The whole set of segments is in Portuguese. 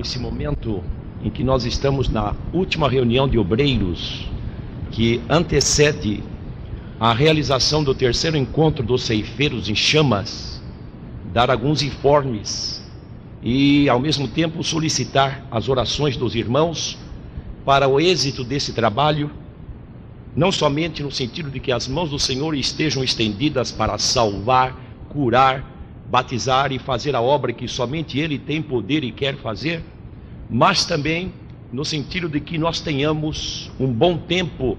Esse momento em que nós estamos na última reunião de obreiros que antecede a realização do terceiro encontro dos ceifeiros em chamas, dar alguns informes e ao mesmo tempo solicitar as orações dos irmãos para o êxito desse trabalho, não somente no sentido de que as mãos do Senhor estejam estendidas para salvar, curar, batizar e fazer a obra que somente Ele tem poder e quer fazer, mas também no sentido de que nós tenhamos um bom tempo,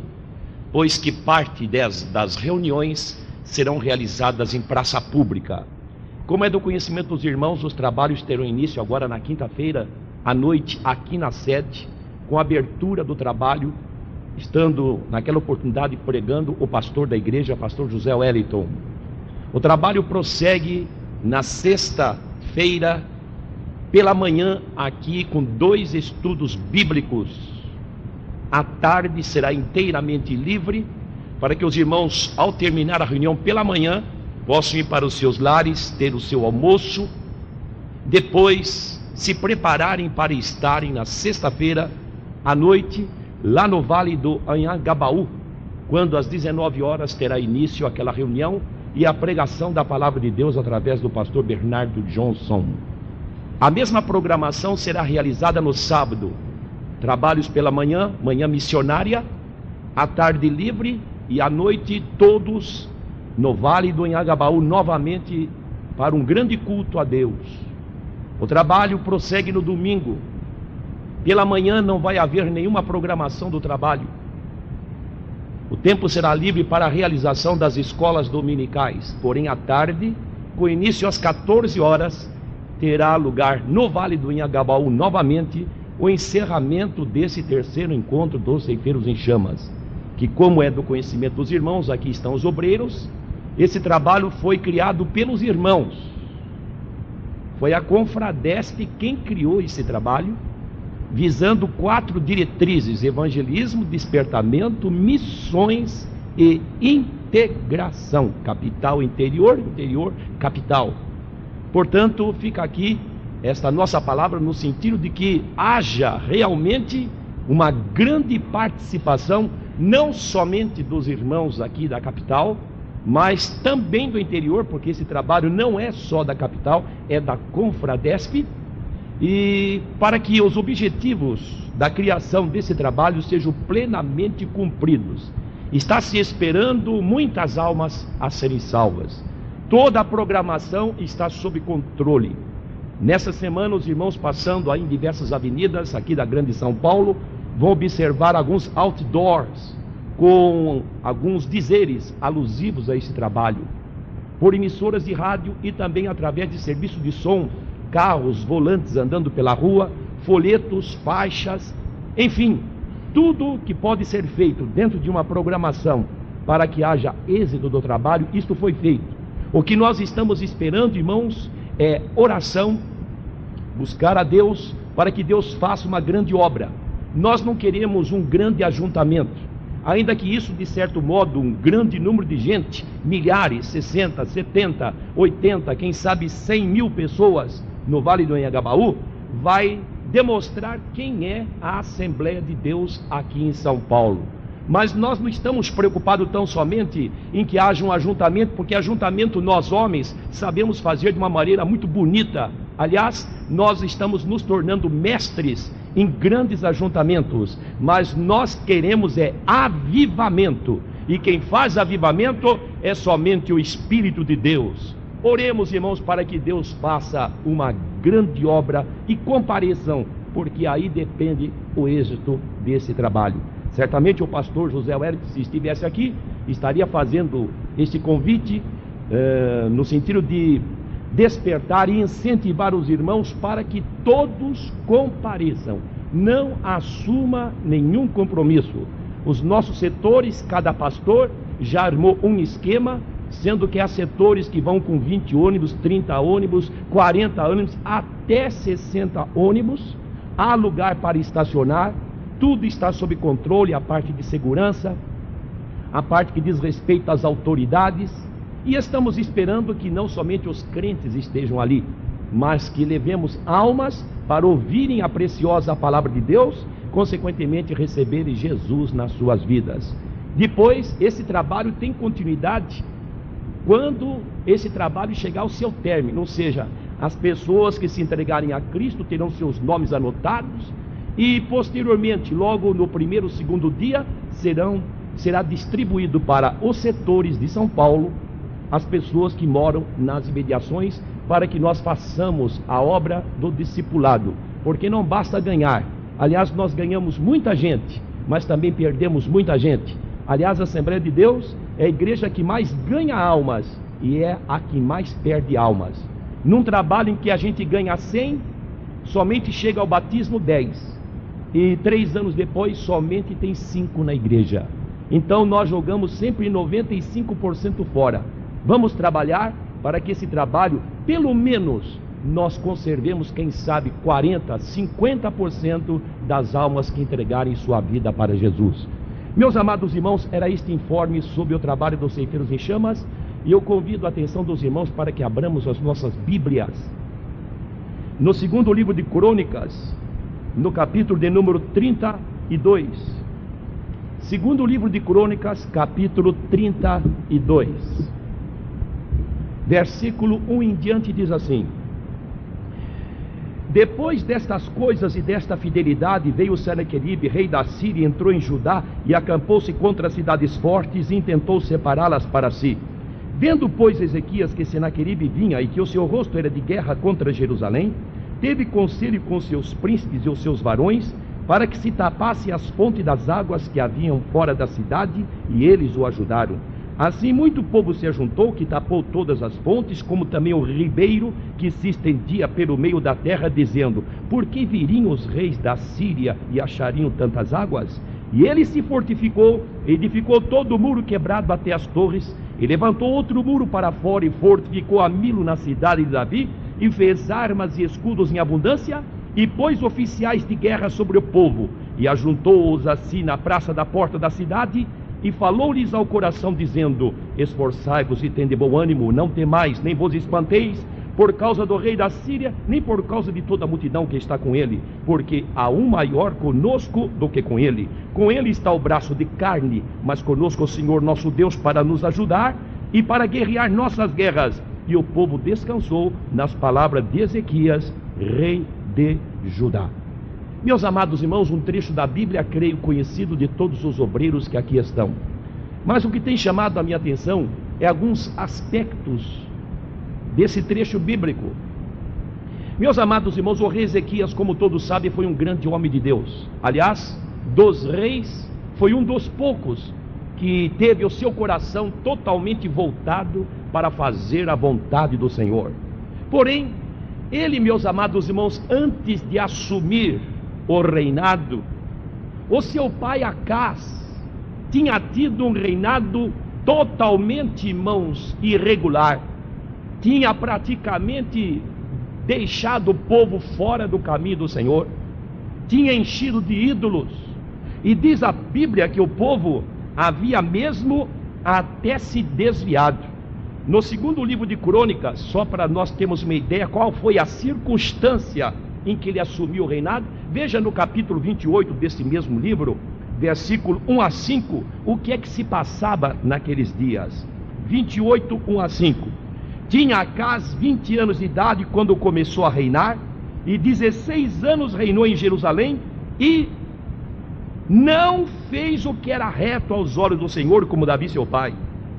pois que parte das reuniões serão realizadas em praça pública. Como é do conhecimento dos irmãos, os trabalhos terão início agora na quinta-feira à noite aqui na sede, com a abertura do trabalho, estando naquela oportunidade pregando o pastor da igreja, pastor José Wellington. O trabalho prossegue na sexta-feira pela manhã aqui com 2 estudos bíblicos. À tarde será inteiramente livre para que os irmãos, ao terminar a reunião pela manhã, possam ir para os seus lares, ter o seu almoço, depois se prepararem para estarem na sexta-feira à noite lá no Vale do Anhangabaú, quando às 19 horas terá início aquela reunião e a pregação da palavra de Deus através do pastor Bernardo Johnson. A mesma programação será realizada no sábado, trabalhos pela manhã, manhã missionária, à tarde livre e à noite todos no Vale do Anhangabaú novamente para um grande culto a Deus. O trabalho prossegue no domingo. Pela manhã não vai haver nenhuma programação do trabalho. O tempo será livre para a realização das escolas dominicais, porém à tarde, com início às 14 horas, terá lugar no Vale do Anhangabaú novamente o encerramento desse terceiro encontro dos ceifeiros em chamas, que, como é do conhecimento dos irmãos, aqui estão os obreiros, esse trabalho foi criado pelos irmãos. Foi a Confradesp quem criou esse trabalho, visando 4 diretrizes: evangelismo, despertamento, missões e integração. Capital, interior, interior, capital. Portanto, fica aqui esta nossa palavra no sentido de que haja realmente uma grande participação, não somente dos irmãos aqui da capital, mas também do interior, porque esse trabalho não é só da capital, é da Confradesp, e para que os objetivos da criação desse trabalho sejam plenamente cumpridos. Está se esperando muitas almas a serem salvas. Toda a programação está sob controle. Nessa semana, os irmãos passando aí em diversas avenidas aqui da Grande São Paulo, vão observar alguns outdoors, com alguns dizeres alusivos a esse trabalho, por emissoras de rádio e também através de serviço de som, carros, volantes andando pela rua, folhetos, faixas, enfim, tudo que pode ser feito dentro de uma programação para que haja êxito do trabalho, isto foi feito. O que nós estamos esperando, irmãos, é oração, buscar a Deus para que Deus faça uma grande obra. Nós não queremos um grande ajuntamento, ainda que isso, de certo modo, um grande número de gente, milhares, 60, 70, 80, quem sabe 100 mil pessoas no Vale do Anhangabaú, vai demonstrar quem é a Assembleia de Deus aqui em São Paulo. Mas nós não estamos preocupados tão somente em que haja um ajuntamento, porque ajuntamento nós homens sabemos fazer de uma maneira muito bonita. Aliás, nós estamos nos tornando mestres em grandes ajuntamentos, mas nós queremos avivamento, e quem faz avivamento é somente o Espírito de Deus. Oremos, irmãos, para que Deus faça uma grande obra e compareçam, porque aí depende o êxito desse trabalho. Certamente o pastor José Wellington, se estivesse aqui, estaria fazendo este convite no sentido de despertar e incentivar os irmãos para que todos compareçam. Não assuma nenhum compromisso. Os nossos setores, cada pastor já armou um esquema, sendo que há setores que vão com 20 ônibus, 30 ônibus, 40 ônibus, até 60 ônibus. Há lugar para estacionar, tudo está sob controle, a parte de segurança, a parte que diz respeito às autoridades, e estamos esperando que não somente os crentes estejam ali, mas que levemos almas para ouvirem a preciosa palavra de Deus, consequentemente receberem Jesus nas suas vidas. Depois, esse trabalho tem continuidade quando esse trabalho chegar ao seu término, ou seja, as pessoas que se entregarem a Cristo terão seus nomes anotados e posteriormente, logo no primeiro, segundo dia, será distribuído para os setores de São Paulo, as pessoas que moram nas imediações, para que nós façamos a obra do discipulado, porque não basta ganhar. Aliás, nós ganhamos muita gente, mas também perdemos muita gente. Aliás, a Assembleia de Deus é a igreja que mais ganha almas e é a que mais perde almas. Num trabalho em que a gente ganha 100, somente chega ao batismo 10. E 3 anos depois, somente tem 5 na igreja. Então nós jogamos sempre 95% fora. Vamos trabalhar para que esse trabalho, pelo menos, nós conservemos, quem sabe, 40%, 50% das almas que entregarem sua vida para Jesus. Meus amados irmãos, era este informe sobre o trabalho dos ceifeiros em chamas, e eu convido a atenção dos irmãos para que abramos as nossas Bíblias. No segundo livro de Crônicas, no capítulo de número 32. Segundo livro de Crônicas, capítulo 32. Versículo 1 em diante diz assim: Depois destas coisas e desta fidelidade, veio Senaqueribe, rei da Síria, entrou em Judá e acampou-se contra as cidades fortes e intentou separá-las para si. Vendo, pois, Ezequias que Senaqueribe vinha e que o seu rosto era de guerra contra Jerusalém, teve conselho com seus príncipes e os seus varões, para que se tapasse as fontes das águas que haviam fora da cidade, e eles o ajudaram. Assim muito povo se ajuntou, que tapou todas as fontes, como também o ribeiro que se estendia pelo meio da terra, dizendo: Por que viriam os reis da Síria e achariam tantas águas? E ele se fortificou, edificou todo o muro quebrado até as torres, e levantou outro muro para fora, e fortificou a Milo na cidade de Davi, e fez armas e escudos em abundância, e pôs oficiais de guerra sobre o povo, e ajuntou-os assim na praça da porta da cidade, e falou-lhes ao coração, dizendo: Esforçai-vos e tende bom ânimo, não temais, nem vos espanteis, por causa do rei da Síria, nem por causa de toda a multidão que está com ele, porque há um maior conosco do que com ele. Com ele está o braço de carne, mas conosco o Senhor nosso Deus para nos ajudar e para guerrear nossas guerras. E o povo descansou nas palavras de Ezequias, rei de Judá. Meus amados irmãos, um trecho da Bíblia, creio, conhecido de todos os obreiros que aqui estão. Mas o que tem chamado a minha atenção é alguns aspectos desse trecho bíblico. Meus amados irmãos, o rei Ezequias, como todos sabem, foi um grande homem de Deus. Aliás, dos reis, foi um dos poucos que teve o seu coração totalmente voltado para fazer a vontade do Senhor. Porém, ele, meus amados irmãos, antes de assumir o reinado, o seu pai Acás tinha tido um reinado totalmente, irmãos, irregular. Tinha praticamente deixado o povo fora do caminho do Senhor, tinha enchido de ídolos, e diz a Bíblia que o povo havia mesmo até se desviado. No segundo livro de Crônicas, só para nós termos uma ideia qual foi a circunstância em que ele assumiu o reinado, veja no capítulo 28 desse mesmo livro, versículo 1 a 5, o que é que se passava naqueles dias. 28, 1 a 5. Tinha Acás 20 anos de idade quando começou a reinar, e 16 anos reinou em Jerusalém, e não fez o que era reto aos olhos do Senhor, como Davi seu pai.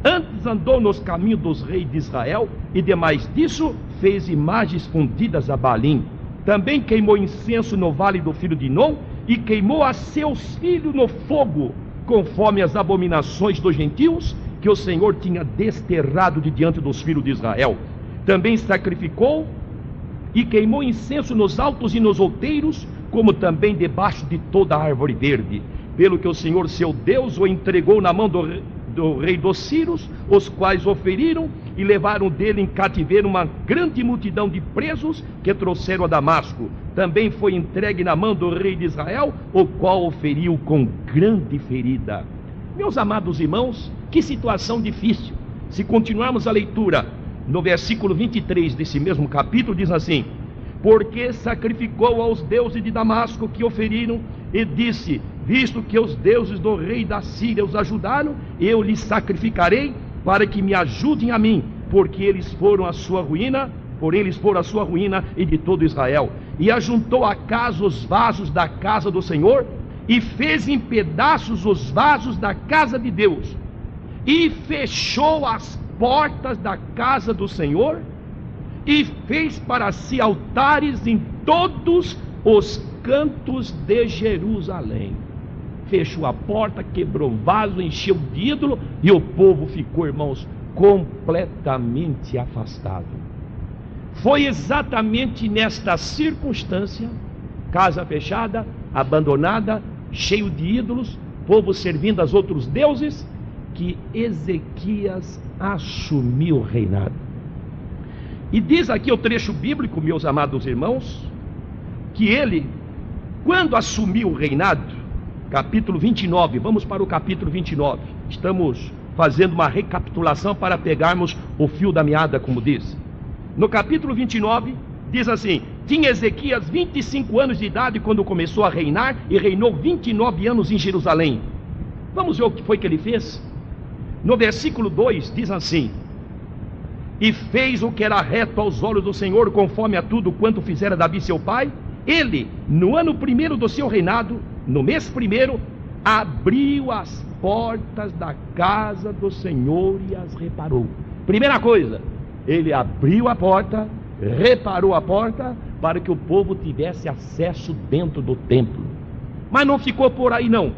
Antes andou nos caminhos dos reis de Israel, e demais disso fez imagens fundidas a Baalim. Também queimou incenso no vale do filho de Inom, e queimou a seus filhos no fogo, conforme as abominações dos gentios, que o Senhor tinha desterrado de diante dos filhos de Israel. Também sacrificou e queimou incenso nos altos e nos outeiros, como também debaixo de toda a árvore verde. Pelo que o Senhor seu Deus o entregou na mão do rei dos Sírios, os quais o feriram e levaram dele em cativeiro uma grande multidão de presos que trouxeram a Damasco. Também foi entregue na mão do rei de Israel, o qual o feriu com grande ferida. Meus amados irmãos, que situação difícil. Se continuarmos a leitura, no versículo 23 desse mesmo capítulo, diz assim: porque sacrificou aos deuses de Damasco que oferiram, e disse: visto que os deuses do rei da Síria os ajudaram, eu lhes sacrificarei para que me ajudem a mim, porque eles foram a sua ruína, porém eles foram a sua ruína e de todo Israel. E ajuntou a casa os vasos da casa do Senhor, e fez em pedaços os vasos da casa de Deus, e fechou as portas da casa do Senhor, e fez para si altares em todos os cantos de Jerusalém. Fechou a porta, quebrou o vaso, encheu de ídolo, e o povo ficou, irmãos, completamente afastado. Foi exatamente nesta circunstância, casa fechada, abandonada, cheio de ídolos, povo servindo aos outros deuses, que Ezequias assumiu o reinado. E diz aqui o trecho bíblico, meus amados irmãos, que ele, quando assumiu o reinado, capítulo 29, vamos para o capítulo 29, estamos fazendo uma recapitulação para pegarmos o fio da meada, como diz. No capítulo 29, diz assim: tinha Ezequias 25 anos de idade quando começou a reinar, e reinou 29 anos em Jerusalém. Vamos ver o que foi que ele fez? No versículo 2 diz assim: e fez o que era reto aos olhos do Senhor, conforme a tudo quanto fizera Davi seu pai. Ele, no ano primeiro do seu reinado, no mês primeiro, abriu as portas da casa do Senhor e as reparou. Primeira coisa, ele abriu a porta, reparou a porta, para que o povo tivesse acesso dentro do templo. Mas não ficou por aí não.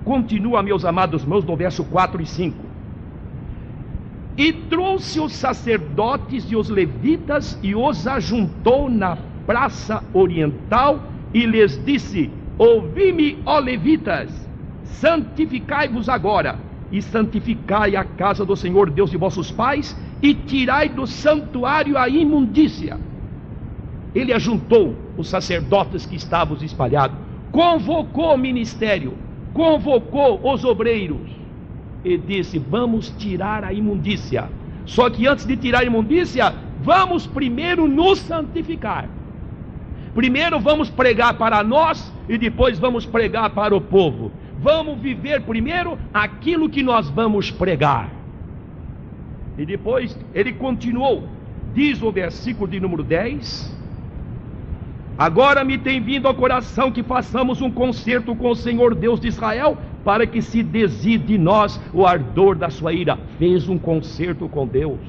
Continua, meus amados irmãos, no verso 4 e 5. E trouxe os sacerdotes e os levitas, e os ajuntou na praça oriental, e lhes disse: ouvi-me, ó levitas, santificai-vos agora, e santificai a casa do Senhor Deus de vossos pais, e tirai do santuário a imundícia. Ele ajuntou os sacerdotes que estavam espalhados, convocou o ministério, convocou os obreiros, e disse: vamos tirar a imundícia. Só que antes de tirar a imundícia, vamos primeiro nos santificar. Primeiro vamos pregar para nós, e depois vamos pregar para o povo. Vamos viver primeiro aquilo que nós vamos pregar. E depois ele continuou, diz o versículo de número 10: agora me tem vindo ao coração que façamos um concerto com o Senhor Deus de Israel, para que se deside de nós o ardor da sua ira. Fez um concerto com Deus.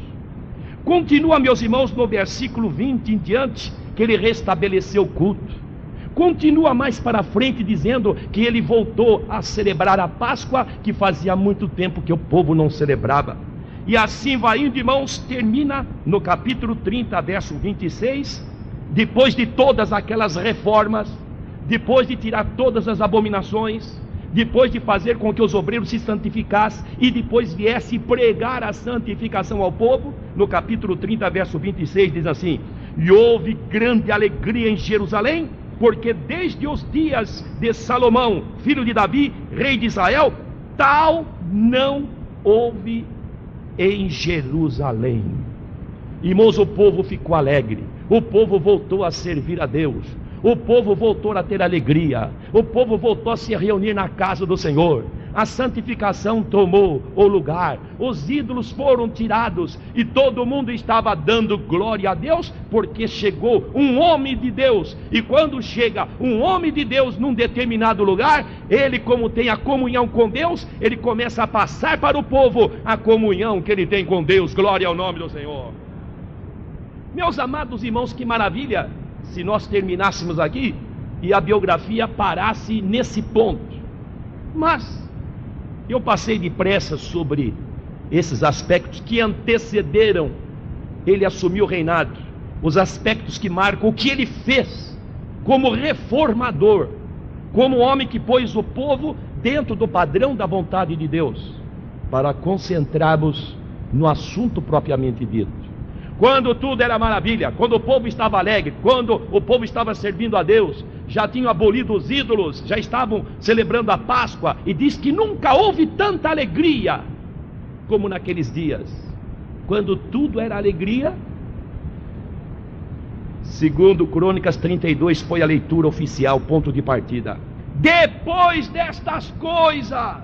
Continua, meus irmãos, no versículo 20 em diante, que ele restabeleceu o culto. Continua mais para frente dizendo que ele voltou a celebrar a Páscoa, que fazia muito tempo que o povo não celebrava. E assim vai indo, irmãos, termina no capítulo 30, verso 26, depois de todas aquelas reformas, depois de tirar todas as abominações, depois de fazer com que os obreiros se santificassem, e depois viesse pregar a santificação ao povo. No capítulo 30, verso 26, diz assim: e houve grande alegria em Jerusalém, porque desde os dias de Salomão, filho de Davi, rei de Israel, tal não houve em Jerusalém. Irmãos, o povo ficou alegre, o povo voltou a servir a Deus, o povo voltou a ter alegria, o povo voltou a se reunir na casa do Senhor. A santificação tomou o lugar, os ídolos foram tirados, e todo mundo estava dando glória a Deus, porque chegou um homem de Deus. E quando chega um homem de Deus num determinado lugar, ele, como tem a comunhão com Deus, ele começa a passar para o povo a comunhão que ele tem com Deus. Glória ao nome do Senhor. Meus amados irmãos, que maravilha se nós terminássemos aqui e a biografia parasse nesse ponto. Mas eu passei depressa sobre esses aspectos que antecederam ele assumir o reinado, os aspectos que marcam o que ele fez como reformador, como homem que pôs o povo dentro do padrão da vontade de Deus, para concentrarmos no assunto propriamente dito. Quando tudo era maravilha, quando o povo estava alegre, quando o povo estava servindo a Deus, já tinham abolido os ídolos, já estavam celebrando a Páscoa, e diz que nunca houve tanta alegria como naqueles dias. quando tudo era alegria. Segundo Crônicas 32 foi a leitura oficial, ponto de partida. Depois destas coisas,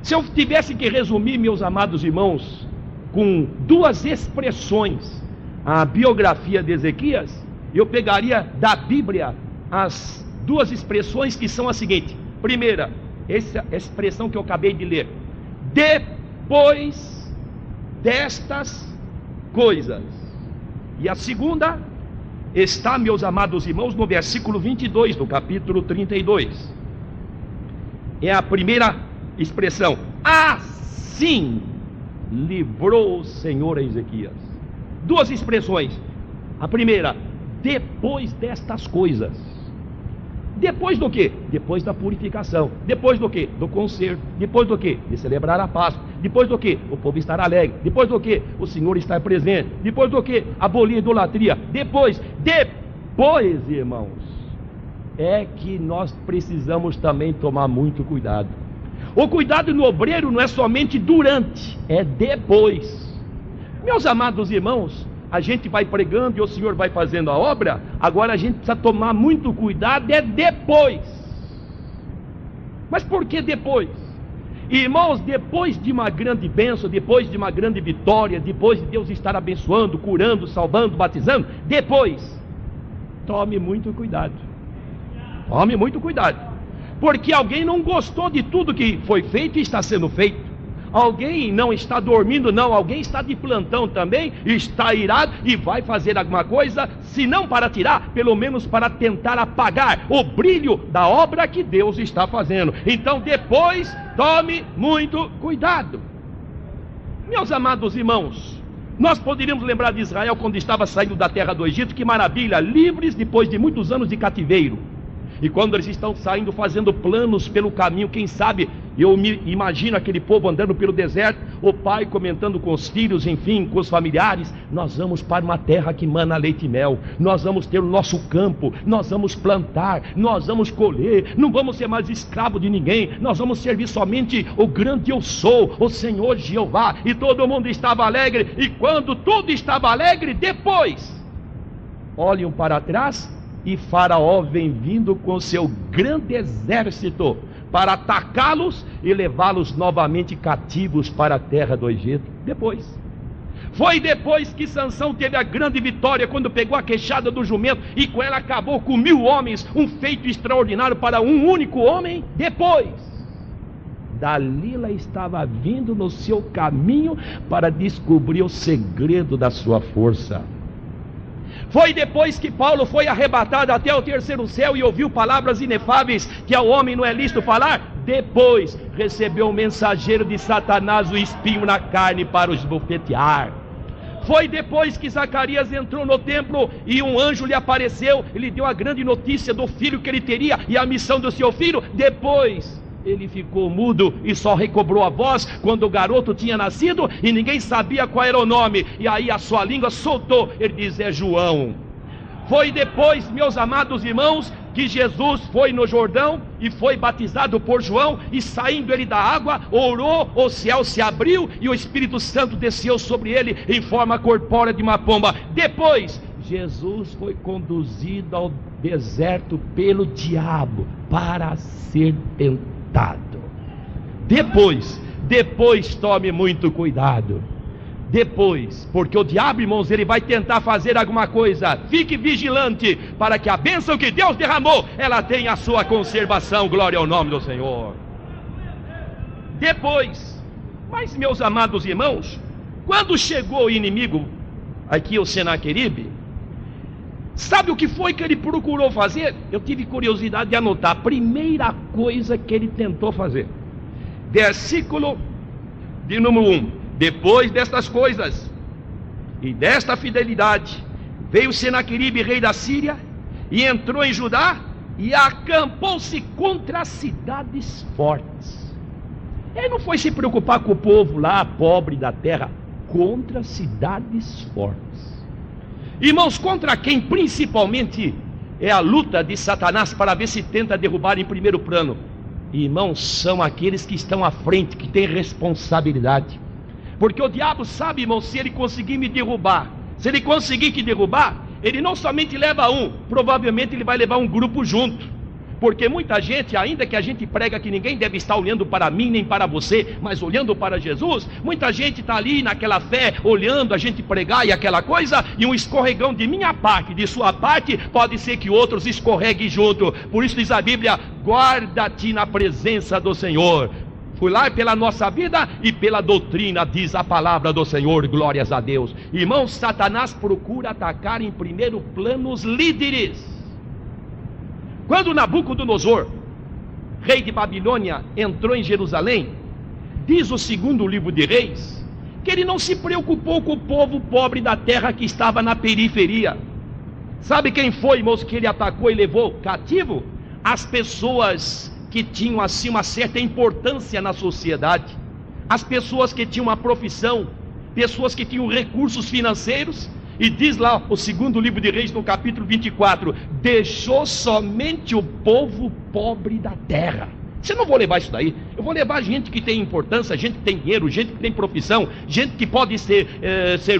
se eu tivesse que resumir, meus amados irmãos, com duas expressões, a biografia de Ezequias, eu pegaria da Bíblia as duas expressões que são a seguinte: primeira, essa expressão que eu acabei de ler, depois destas coisas. E a segunda está, meus amados irmãos, no versículo 22 do capítulo 32. É a primeira expressão: assim livrou o Senhor a Ezequias. Duas expressões. A primeira, depois destas coisas. Depois do que? Depois da purificação. Depois do que? Do concerto. Depois do que? De celebrar a Páscoa. Depois do que? O povo estar alegre. Depois do que? O Senhor estar presente. Depois do que? Abolir a idolatria. Depois, irmãos, é que nós precisamos também tomar muito cuidado. O cuidado no obreiro não é somente durante, é depois. Meus amados irmãos, a gente vai pregando e o Senhor vai fazendo a obra. Agora a gente precisa tomar muito cuidado, é depois. Mas por que depois? Irmãos, depois de uma grande bênção, depois de uma grande vitória, depois de Deus estar abençoando, curando, salvando, batizando, depois, tome muito cuidado. Tome muito cuidado. Porque alguém não gostou de tudo que foi feito e está sendo feito. Alguém não está dormindo, não, alguém está de plantão também, está irado e vai fazer alguma coisa, se não para tirar, pelo menos para tentar apagar o brilho da obra que Deus está fazendo. Então depois, tome muito cuidado. Meus amados irmãos, nós poderíamos lembrar de Israel quando estava saindo da terra do Egito, que maravilha, livres depois de muitos anos de cativeiro. E quando eles estão saindo, fazendo planos pelo caminho, quem sabe, eu me imagino aquele povo andando pelo deserto, o pai comentando com os filhos, enfim, com os familiares: nós vamos para uma terra que mana leite e mel, nós vamos ter o nosso campo, nós vamos plantar, nós vamos colher, não vamos ser mais escravo de ninguém, nós vamos servir somente o grande eu sou, o Senhor Jeová. E todo mundo estava alegre, e quando tudo estava alegre, depois, olhem para trás, e Faraó vem vindo com seu grande exército para atacá-los e levá-los novamente cativos para a terra do Egito. Foi depois que Sansão teve a grande vitória, quando pegou a queixada do jumento e com ela acabou com 1000 homens, um feito extraordinário para um único homem. Depois, Dalila estava vindo no seu caminho para descobrir o segredo da sua força. Foi depois que Paulo foi arrebatado até o terceiro céu e ouviu palavras inefáveis que ao homem não é lícito falar. Depois recebeu um mensageiro de Satanás, o espinho na carne, para o esbofetear. Foi depois que Zacarias entrou no templo e um anjo lhe apareceu e lhe deu a grande notícia do filho que ele teria e a missão do seu filho. Depois ele ficou mudo e só recobrou a voz quando o garoto tinha nascido e ninguém sabia qual era o nome, e aí a sua língua soltou, ele diz: é João. Foi depois, meus amados irmãos, que Jesus foi no Jordão e foi batizado por João, e saindo ele da água, orou, o céu se abriu e o Espírito Santo desceu sobre ele em forma corpórea de uma pomba. Depois, Jesus foi conduzido ao deserto pelo diabo para ser tentado. Depois tome muito cuidado. Depois, porque o diabo, irmãos, ele vai tentar fazer alguma coisa. Fique vigilante para que a bênção que Deus derramou, ela tenha a sua conservação. Glória ao nome do Senhor. Depois, mas meus amados irmãos, quando chegou o inimigo, aqui o Senaqueribe, sabe o que foi que ele procurou fazer? Eu tive curiosidade de anotar. A primeira coisa que ele tentou fazer, versículo de número 1: depois destas coisas e desta fidelidade, veio Senaqueribe, rei da Síria, e entrou em Judá e acampou-se contra as cidades fortes. Ele não foi se preocupar com o povo lá, pobre da terra, contra as cidades fortes. Irmãos, contra quem principalmente é a luta de Satanás para ver se tenta derrubar em primeiro plano? Irmãos, são aqueles que estão à frente, que têm responsabilidade. Porque o diabo sabe, irmão, se ele conseguir me derrubar, se ele conseguir te derrubar, ele não somente leva um, provavelmente ele vai levar um grupo junto. Porque muita gente, ainda que a gente prega que ninguém deve estar olhando para mim nem para você, mas olhando para Jesus, muita gente está ali naquela fé, olhando a gente pregar e aquela coisa, e um escorregão de minha parte, de sua parte, pode ser que outros escorreguem junto. Por isso diz a Bíblia: guarda-te na presença do Senhor. Fui lá pela nossa vida e pela doutrina, diz a palavra do Senhor, glórias a Deus. Irmãos, Satanás procura atacar em primeiro plano os líderes. Quando Nabucodonosor, rei de Babilônia, entrou em Jerusalém, diz o segundo livro de Reis, que ele não se preocupou com o povo pobre da terra que estava na periferia. Sabe quem foi, irmãos, que ele atacou e levou cativo? As pessoas que tinham assim uma certa importância na sociedade, as pessoas que tinham uma profissão, pessoas que tinham recursos financeiros. E diz lá o segundo livro de Reis, no capítulo 24, deixou somente o povo pobre da terra. Você não vou levar isso daí, eu vou levar gente que tem importância, gente que tem dinheiro, gente que tem profissão, gente que pode ser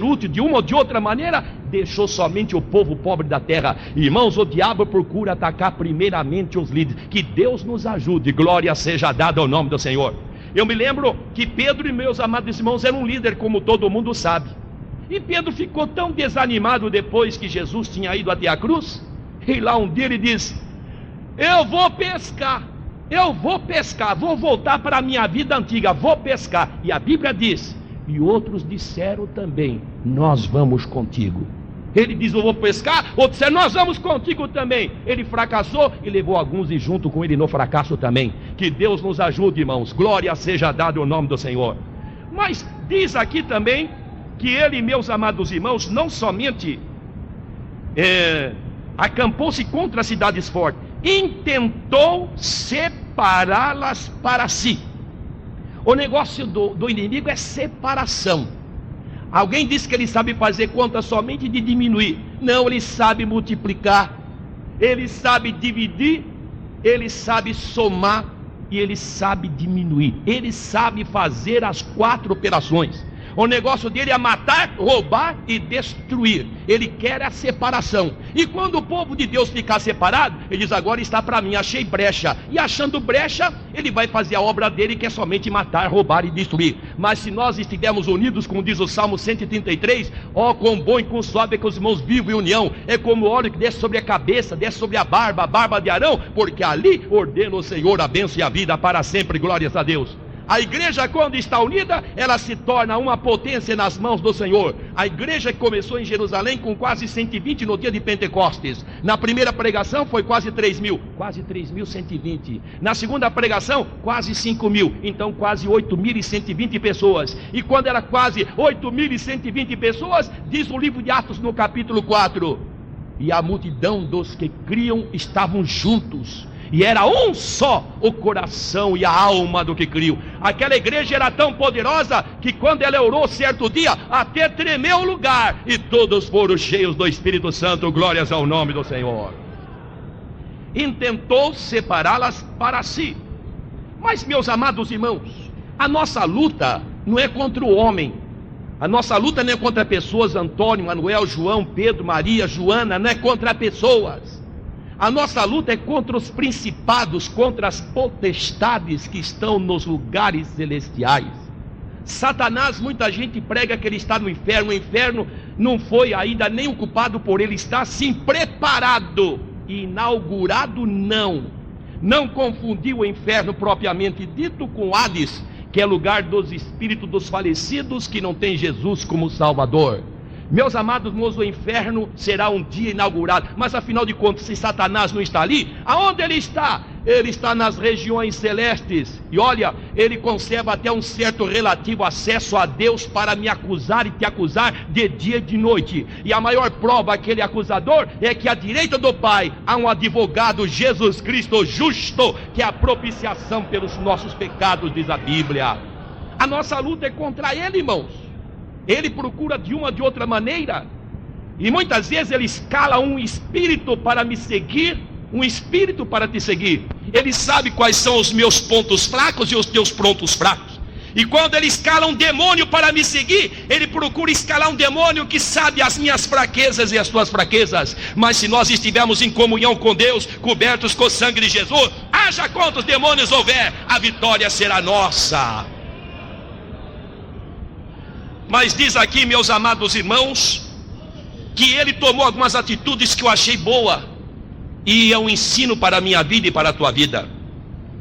útil de uma ou de outra maneira. Deixou somente o povo pobre da terra. Irmãos, o diabo procura atacar primeiramente os líderes. Que Deus nos ajude, glória seja dada ao nome do Senhor. Eu me lembro que Pedro e meus amados irmãos eram um líder, como todo mundo sabe. E Pedro ficou tão desanimado depois que Jesus tinha ido até a cruz. E lá um dia ele diz: eu vou pescar, vou voltar para a minha vida antiga, vou pescar. E a Bíblia diz, e outros disseram também, nós vamos contigo. Ele diz, eu vou pescar, outros disseram, nós vamos contigo também. Ele fracassou e levou alguns e junto com ele no fracasso também. Que Deus nos ajude, irmãos, glória seja dada ao nome do Senhor. Mas diz aqui também que ele, meus amados irmãos, não somente acampou-se contra as cidades fortes, intentou separá-las para si. O negócio do inimigo é separação. Alguém disse que ele sabe fazer conta somente de diminuir. Não, ele sabe multiplicar, ele sabe dividir, ele sabe somar e ele sabe diminuir. Ele sabe fazer as 4 operações. O negócio dele é matar, roubar e destruir. Ele quer a separação. E quando o povo de Deus ficar separado, ele diz, agora está para mim, achei brecha. E achando brecha, ele vai fazer a obra dele, que é somente matar, roubar e destruir. Mas se nós estivermos unidos, como diz o Salmo 133, ó, quão bom e quão suave é que os irmãos vivam em união. É como o óleo que desce sobre a cabeça, desce sobre a barba de Arão, porque ali ordena o Senhor a bênção e a vida para sempre, glórias a Deus. A igreja, quando está unida, ela se torna uma potência nas mãos do Senhor. A igreja que começou em Jerusalém com quase 120 no dia de Pentecostes. Na primeira pregação foi quase 3.000. Quase 3.120. Na segunda pregação, quase 5.000. Então quase 8.120 pessoas. E quando era quase 8.120 pessoas, diz o livro de Atos no capítulo 4. E a multidão dos que criam estavam juntos. E era um só o coração e a alma do que criou. Aquela igreja era tão poderosa que quando ela orou certo dia, até tremeu o lugar. E todos foram cheios do Espírito Santo, glórias ao nome do Senhor. Intentou separá-las para si. Mas, meus amados irmãos, a nossa luta não é contra o homem. A nossa luta não é contra pessoas, Antônio, Manuel, João, Pedro, Maria, Joana, não é contra pessoas. A nossa luta é contra os principados, contra as potestades que estão nos lugares celestiais. Satanás, muita gente prega que ele está no inferno. O inferno não foi ainda nem ocupado por ele, está sim preparado. Inaugurado não confundiu o inferno propriamente dito com Hades, que é lugar dos espíritos dos falecidos que não tem Jesus como Salvador. Meus amados irmãos, o inferno será um dia inaugurado. Mas afinal de contas, se Satanás não está ali, aonde ele está? Ele está nas regiões celestes. E olha, ele conserva até um certo relativo acesso a Deus para me acusar e te acusar de dia e de noite. E a maior prova aquele acusador é que à direita do Pai há um advogado, Jesus Cristo justo, que é a propiciação pelos nossos pecados, diz a Bíblia. A nossa luta é contra ele, irmãos. Ele procura de uma ou de outra maneira, e muitas vezes ele escala um espírito para me seguir, um espírito para te seguir. Ele sabe quais são os meus pontos fracos e os teus pontos fracos. E quando ele escala um demônio para me seguir, ele procura escalar um demônio que sabe as minhas fraquezas e as tuas fraquezas. Mas se nós estivermos em comunhão com Deus, cobertos com o sangue de Jesus, haja quantos demônios houver, a vitória será nossa. Mas diz aqui, meus amados irmãos, que ele tomou algumas atitudes que eu achei boa, e é um ensino para a minha vida e para a tua vida.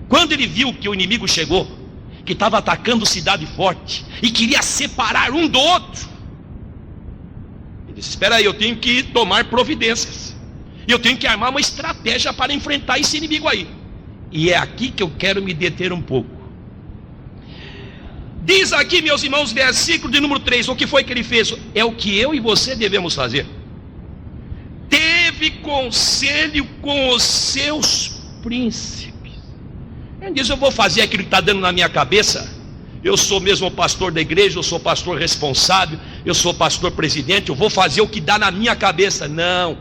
Quando ele viu que o inimigo chegou, que estava atacando cidade forte, e queria separar um do outro, ele disse: espera aí, eu tenho que tomar providências, eu tenho que armar uma estratégia para enfrentar esse inimigo aí. E é aqui que eu quero me deter um pouco. Diz aqui, meus irmãos, versículo de número 3, o que foi que ele fez? É o que eu e você devemos fazer. Teve conselho com os seus príncipes. Ele diz: eu vou fazer aquilo que está dando na minha cabeça. Eu sou mesmo pastor da igreja, eu sou pastor responsável, eu sou pastor presidente, eu vou fazer o que dá na minha cabeça. Não,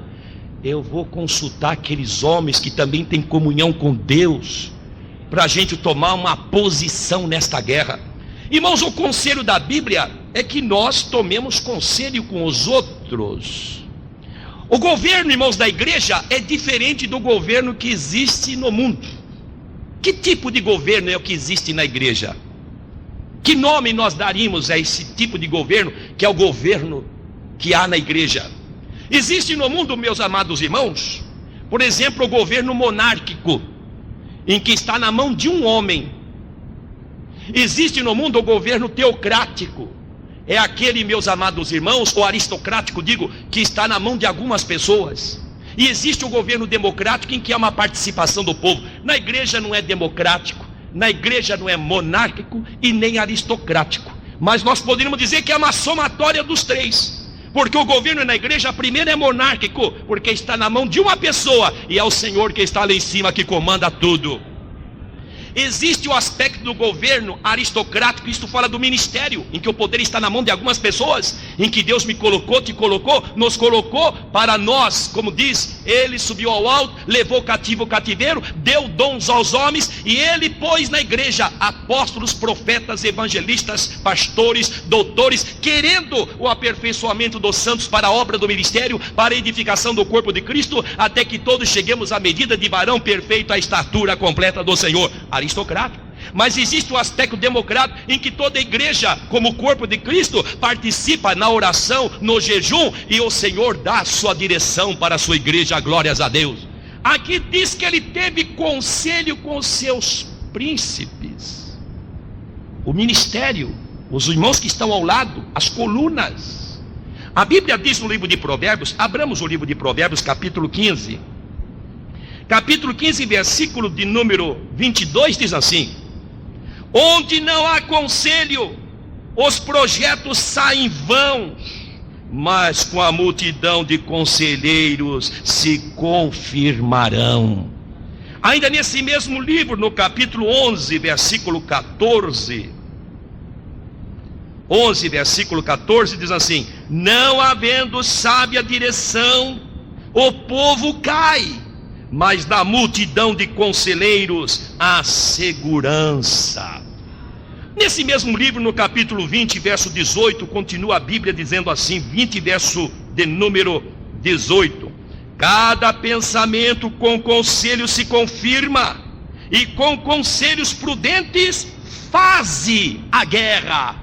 eu vou consultar aqueles homens que também têm comunhão com Deus, para a gente tomar uma posição nesta guerra. Irmãos, o conselho da Bíblia é que nós tomemos conselho com os outros. O governo, irmãos, da igreja é diferente do governo que existe no mundo. Que tipo de governo é o que existe na igreja? Que nome nós daríamos a esse tipo de governo, que é o governo que há na igreja? Existe no mundo, meus amados irmãos, por exemplo, o governo monárquico, em que está na mão de um homem. Existe no mundo o governo teocrático, é aquele, meus amados irmãos, o aristocrático, digo, que está na mão de algumas pessoas. E existe o governo democrático, em que há uma participação do povo. Na igreja não é democrático, na igreja não é monárquico e nem aristocrático, mas nós poderíamos dizer que é uma somatória dos três, porque o governo na igreja primeiro é monárquico, porque está na mão de uma pessoa, e é o Senhor que está lá em cima que comanda tudo. Existe o aspecto do governo aristocrático, isto fala do ministério, em que o poder está na mão de algumas pessoas, em que Deus me colocou, te colocou, nos colocou para nós, como diz, ele subiu ao alto, levou cativo o cativeiro, deu dons aos homens, e ele pôs na igreja apóstolos, profetas, evangelistas, pastores, doutores, querendo o aperfeiçoamento dos santos para a obra do ministério, para a edificação do corpo de Cristo, até que todos cheguemos à medida de varão perfeito, à estatura completa do Senhor. Aristocrático. Mas existe o aspecto democrático, em que toda a igreja, como corpo de Cristo, participa na oração, no jejum, e o Senhor dá a sua direção para a sua igreja. Glórias a Deus. Aqui diz que ele teve conselho com os seus príncipes. O ministério, os irmãos que estão ao lado, as colunas. A Bíblia diz no livro de Provérbios, abramos o livro de Provérbios, capítulo 15. Capítulo 15, versículo de número 22, diz assim: onde não há conselho, os projetos saem vãos, mas com a multidão de conselheiros se confirmarão. Ainda nesse mesmo livro, no capítulo 11, versículo 14, 11, versículo 14, diz assim: não havendo sábia direção, o povo cai, mas da multidão de conselheiros a segurança. Nesse mesmo livro, no capítulo 20, verso 18, continua a Bíblia dizendo assim, 20, verso de número 18: cada pensamento com conselho se confirma, e com conselhos prudentes faze a guerra.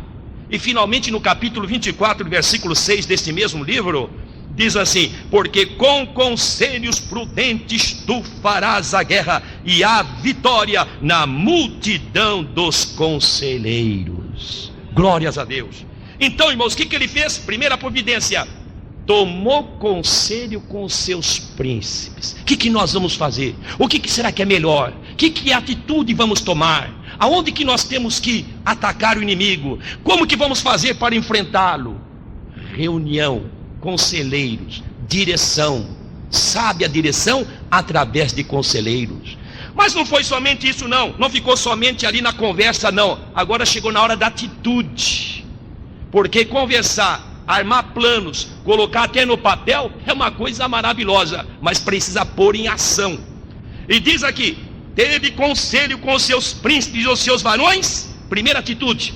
E finalmente no capítulo 24, versículo 6 deste mesmo livro, diz assim: porque com conselhos prudentes tu farás a guerra, e a vitória na multidão dos conselheiros. Glórias a Deus. Então, irmãos, o que ele fez? Primeira providência: tomou conselho com os seus príncipes. O que nós vamos fazer? O que será que é melhor? Que atitude vamos tomar? Aonde que nós temos que atacar o inimigo? Como que vamos fazer para enfrentá-lo? Reunião, conselheiros, direção, sabe a direção através de conselheiros. Mas não foi somente isso, não ficou somente ali na conversa, não. Agora chegou na hora da atitude, porque conversar, armar planos, colocar até no papel é uma coisa maravilhosa, mas precisa pôr em ação. E diz aqui: teve conselho com os seus príncipes e os seus varões. Primeira atitude,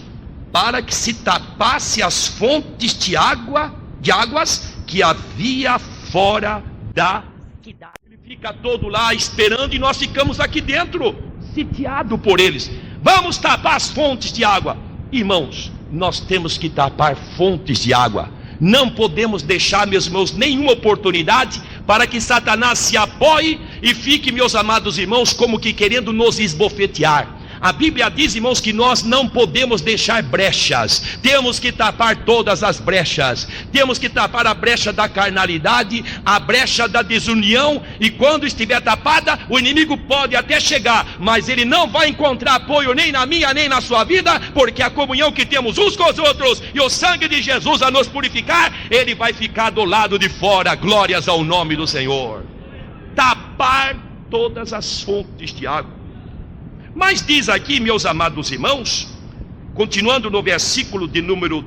para que se tapasse as fontes de águas que havia fora da cidade. Ele fica todo lá esperando e nós ficamos aqui dentro, sitiado por eles. Vamos tapar as fontes de água. Irmãos, nós temos que tapar fontes de água. Não podemos deixar, meus irmãos, nenhuma oportunidade para que Satanás se apoie e fique, meus amados irmãos, como que querendo nos esbofetear. A Bíblia diz, irmãos, que nós não podemos deixar brechas. Temos que tapar todas as brechas. Temos que tapar a brecha da carnalidade, a brecha da desunião. E quando estiver tapada, o inimigo pode até chegar, mas ele não vai encontrar apoio nem na minha, nem na sua vida, porque a comunhão que temos uns com os outros e o sangue de Jesus a nos purificar, ele vai ficar do lado de fora. Glórias ao nome do Senhor. Tapar todas as fontes de água. Mas diz aqui, meus amados irmãos, continuando no versículo de número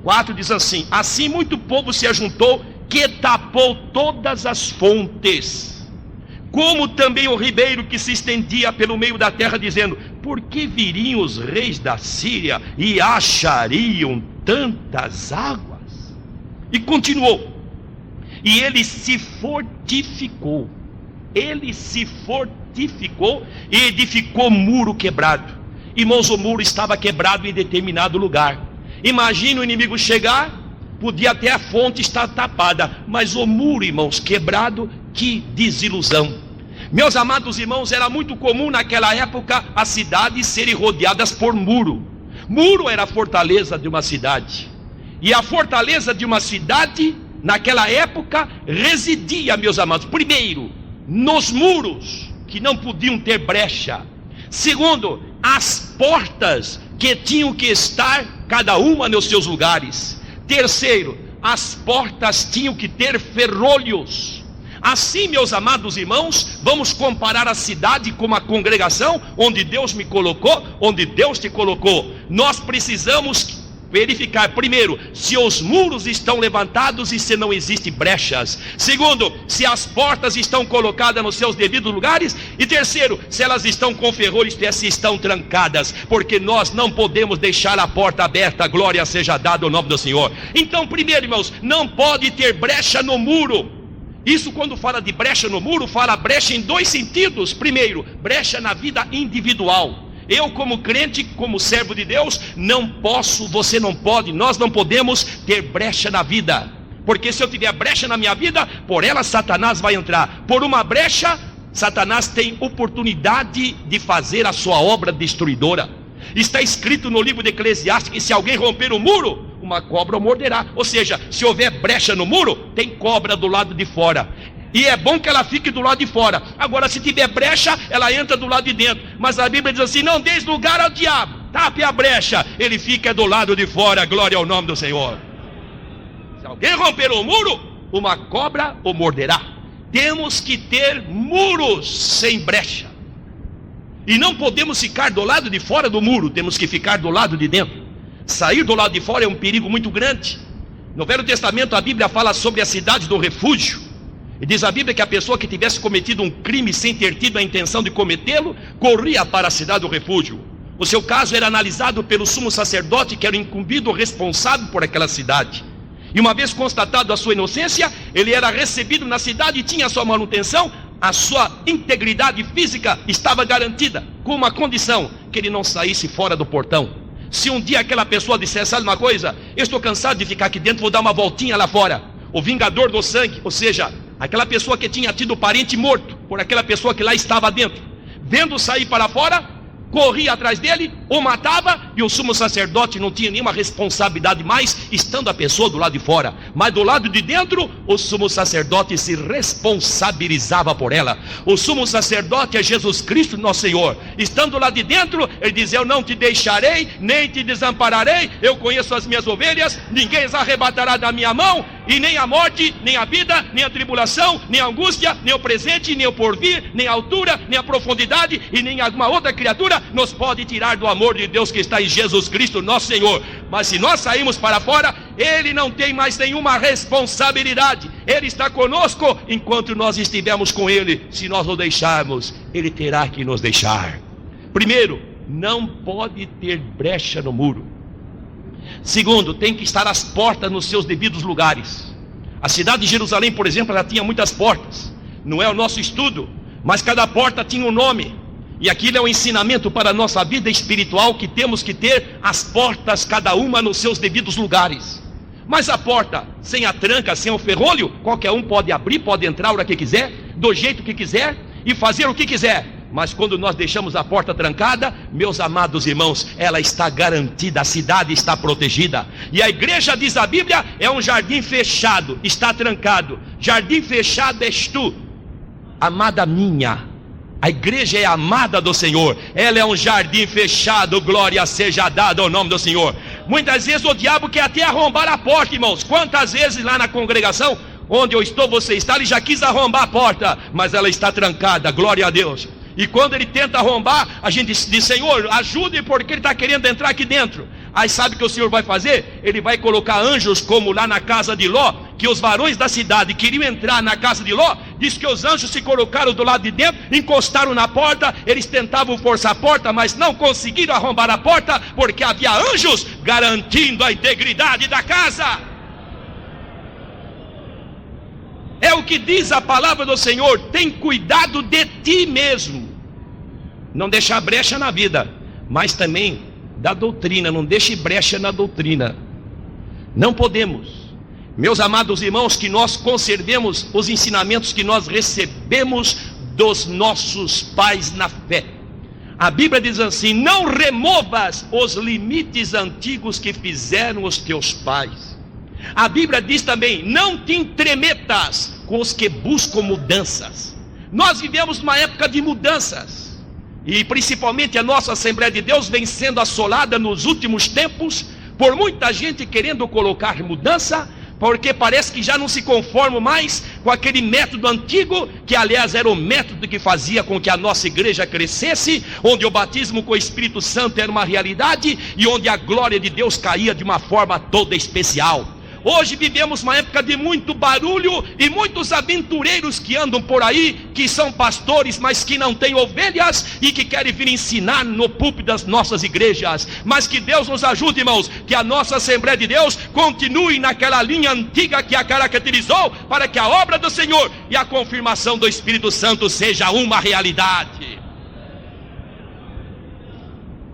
4, diz assim: assim muito povo se ajuntou, que tapou todas as fontes, como também o ribeiro que se estendia pelo meio da terra, dizendo: por que viriam os reis da Síria e achariam tantas águas? E continuou: e ele se fortificou. Ele se fortificou e edificou muro quebrado. Irmãos, o muro estava quebrado em determinado lugar. Imagina o inimigo chegar, podia até a fonte estar tapada, mas o muro, irmãos, quebrado, que desilusão. Meus amados irmãos, era muito comum naquela época as cidades serem rodeadas por muro. Muro era a fortaleza de uma cidade. E a fortaleza de uma cidade, naquela época, residia, meus amados, primeiro, nos muros, que não podiam ter brecha. Segundo, as portas, que tinham que estar cada uma nos seus lugares. Terceiro, as portas tinham que ter ferrolhos. Assim, meus amados irmãos, vamos comparar a cidade com a congregação onde Deus me colocou, onde Deus te colocou. Nós precisamos verificar, primeiro, se os muros estão levantados e se não existem brechas. Segundo, se as portas estão colocadas nos seus devidos lugares. E terceiro, se elas estão com ferrolhos, se estão trancadas, porque nós não podemos deixar a porta aberta. Glória seja dada ao nome do Senhor. Então, primeiro, irmãos, não pode ter brecha no muro. Isso, quando fala de brecha no muro, fala brecha em dois sentidos. Primeiro, brecha na vida individual. Eu, como crente, como servo de Deus, não posso, você não pode, nós não podemos ter brecha na vida. Porque se eu tiver brecha na minha vida, por ela Satanás vai entrar. Por uma brecha, Satanás tem oportunidade de fazer a sua obra destruidora. Está escrito no livro de Eclesiastes que se alguém romper o muro, uma cobra o morderá. Ou seja, se houver brecha no muro, tem cobra do lado de fora. E é bom que ela fique do lado de fora. Agora, se tiver brecha, ela entra do lado de dentro. Mas a Bíblia diz assim: não deis lugar ao diabo, tape a brecha, ele fica do lado de fora. Glória ao nome do Senhor. Se alguém romper o muro, uma cobra o morderá. Temos que ter muros sem brecha. E não podemos ficar do lado de fora do muro, temos que ficar do lado de dentro. Sair do lado de fora é um perigo muito grande. No Velho Testamento a Bíblia fala sobre a cidade do refúgio. E diz a Bíblia que a pessoa que tivesse cometido um crime sem ter tido a intenção de cometê-lo, corria para a cidade do refúgio. O seu caso era analisado pelo sumo sacerdote, que era o incumbido responsável por aquela cidade. E uma vez constatado a sua inocência, ele era recebido na cidade e tinha a sua manutenção. A sua integridade física estava garantida, com uma condição: que ele não saísse fora do portão. Se um dia aquela pessoa dissesse: sabe uma coisa, eu estou cansado de ficar aqui dentro, vou dar uma voltinha lá fora. O vingador do sangue, ou seja, aquela pessoa que tinha tido o parente morto por aquela pessoa que lá estava dentro, vendo sair para fora, corria atrás dele, o matava, e o sumo sacerdote não tinha nenhuma responsabilidade mais, estando a pessoa do lado de fora. Mas do lado de dentro, o sumo sacerdote se responsabilizava por ela. O sumo sacerdote é Jesus Cristo, nosso Senhor. Estando lá de dentro, ele diz: eu não te deixarei, nem te desampararei, eu conheço as minhas ovelhas, ninguém as arrebatará da minha mão. e nem a morte, nem a vida, nem a tribulação, nem a angústia, nem o presente, nem o porvir, nem a altura, nem a profundidade e nem alguma outra criatura nos pode tirar do amor de Deus que está em Jesus Cristo, nosso Senhor. Mas se nós sairmos para fora, Ele não tem mais nenhuma responsabilidade. Ele está conosco enquanto nós estivermos com Ele. Se nós o deixarmos, Ele terá que nos deixar. Primeiro, não pode ter brecha no muro. Segundo, tem que estar as portas nos seus devidos lugares. A cidade de Jerusalém, por exemplo, ela tinha muitas portas. Não é o nosso estudo, mas cada porta tinha um nome. E aquilo é um ensinamento para a nossa vida espiritual, que temos que ter as portas, cada uma nos seus devidos lugares. Mas a porta, sem a tranca, sem o ferrolho, qualquer um pode abrir, pode entrar a hora que quiser, do jeito que quiser e fazer o que quiser. Mas quando nós deixamos a porta trancada, meus amados irmãos, ela está garantida, a cidade está protegida. E a igreja, diz a Bíblia, é um jardim fechado, está trancado. Jardim fechado és tu, amada minha. A igreja é amada do Senhor, ela é um jardim fechado, glória seja dada ao nome do Senhor. Muitas vezes o diabo quer até arrombar a porta, irmãos. Quantas vezes lá na congregação, onde eu estou, você está, ele já quis arrombar a porta, mas ela está trancada, glória a Deus. E quando ele tenta arrombar, a gente diz: Senhor, ajude, porque ele está querendo entrar aqui dentro. Aí sabe o que o Senhor vai fazer? Ele vai colocar anjos, como lá na casa de Ló, que os varões da cidade queriam entrar na casa de Ló. Diz que os anjos se colocaram do lado de dentro, encostaram na porta. Eles tentavam forçar a porta, mas não conseguiram arrombar a porta, porque havia anjos garantindo a integridade da casa. É o que diz a palavra do Senhor: tem cuidado de ti mesmo. Não deixar brecha na vida, mas também da doutrina, não deixe brecha na doutrina. Não podemos, meus amados irmãos, que nós conservemos os ensinamentos que nós recebemos dos nossos pais na fé. A Bíblia diz assim: não removas os limites antigos que fizeram os teus pais. A Bíblia diz também: não te entremetas com os que buscam mudanças. Nós vivemos uma época de mudanças, e principalmente a nossa Assembleia de Deus vem sendo assolada nos últimos tempos por muita gente querendo colocar mudança, porque parece que já não se conforma mais com aquele método antigo, que aliás era o método que fazia com que a nossa igreja crescesse, onde o batismo com o Espírito Santo era uma realidade e onde a glória de Deus caía de uma forma toda especial. Hoje vivemos uma época de muito barulho e muitos aventureiros que andam por aí, que são pastores, mas que não têm ovelhas e que querem vir ensinar no púlpito das nossas igrejas. Mas que Deus nos ajude, irmãos, que a nossa Assembleia de Deus continue naquela linha antiga que a caracterizou, para que a obra do Senhor e a confirmação do Espírito Santo seja uma realidade.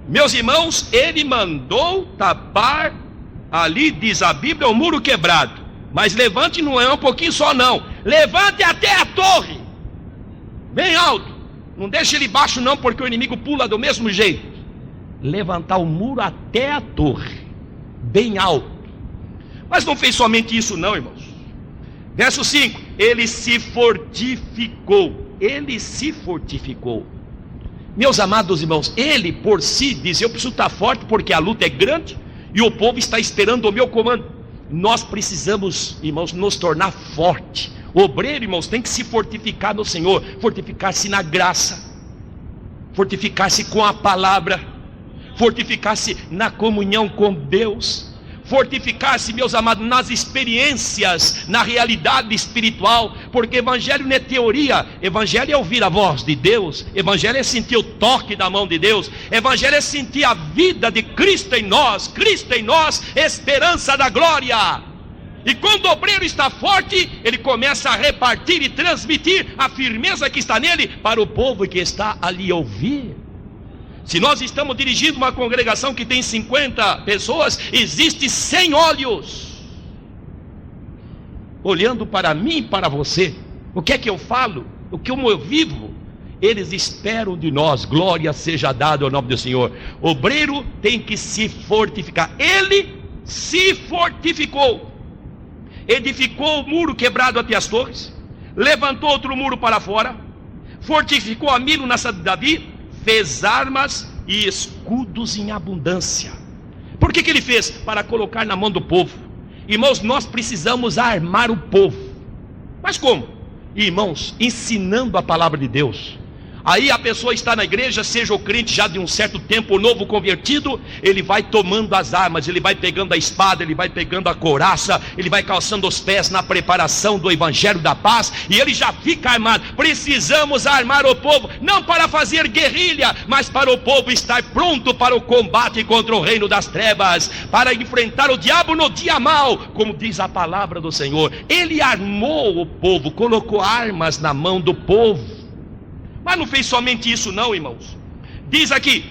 Meus irmãos, ele mandou tapar, ali diz a Bíblia, o muro quebrado. Mas levante não é um pouquinho só não, levante até a torre, bem alto. Não deixe ele baixo não, porque o inimigo pula do mesmo jeito. Levantar o muro até a torre, bem alto. Mas não fez somente isso não, irmãos. Verso 5: ele se fortificou. Ele se fortificou. Meus amados irmãos, ele por si diz: eu preciso estar forte porque a luta é grande e o povo está esperando o meu comando. Nós precisamos, irmãos, nos tornar forte. O obreiro, irmãos, tem que se fortificar no Senhor, fortificar-se na graça, fortificar-se com a palavra, fortificar-se na comunhão com Deus, fortificar-se, meus amados, nas experiências, na realidade espiritual, porque evangelho não é teoria, evangelho é ouvir a voz de Deus, evangelho é sentir o toque da mão de Deus, evangelho é sentir a vida de Cristo em nós, esperança da glória. E quando o obreiro está forte, ele começa a repartir e transmitir a firmeza que está nele para o povo que está ali a ouvir. Se nós estamos dirigindo uma congregação que tem 50 pessoas, existe 100 olhos olhando para mim e para você. O que é que eu falo? O que eu vivo? Eles esperam de nós. Glória seja dada ao nome do Senhor. O obreiro tem que se fortificar. Ele se fortificou. Edificou o muro quebrado até as torres, levantou outro muro para fora, fortificou a Milo na cidade de Davi, fez armas e escudos em abundância. Por que ele fez? Para colocar na mão do povo. Irmãos, nós precisamos armar o povo. Mas como? Irmãos, ensinando a palavra de Deus. Aí a pessoa está na igreja, seja o crente já de um certo tempo, o novo convertido, ele vai tomando as armas, ele vai pegando a espada, ele vai pegando a couraça, ele vai calçando os pés na preparação do evangelho da paz, e ele já fica armado. Precisamos armar o povo, não para fazer guerrilha, mas para o povo estar pronto para o combate contra o reino das trevas, para enfrentar o diabo no dia mau, como diz a palavra do Senhor. Ele armou o povo, colocou armas na mão do povo. Mas não fez somente isso não, irmãos. Diz aqui,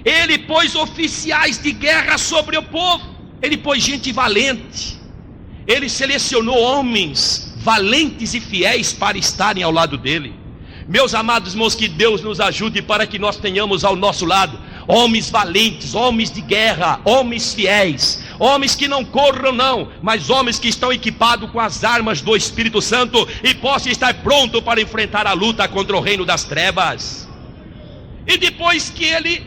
ele pôs oficiais de guerra sobre o povo. Ele pôs gente valente. Ele selecionou homens valentes e fiéis para estarem ao lado dele. Meus amados irmãos, que Deus nos ajude para que nós tenhamos ao nosso lado homens valentes, homens de guerra, homens fiéis, homens que não corram não, mas homens que estão equipados com as armas do Espírito Santo e possam estar prontos para enfrentar a luta contra o reino das trevas. E depois que ele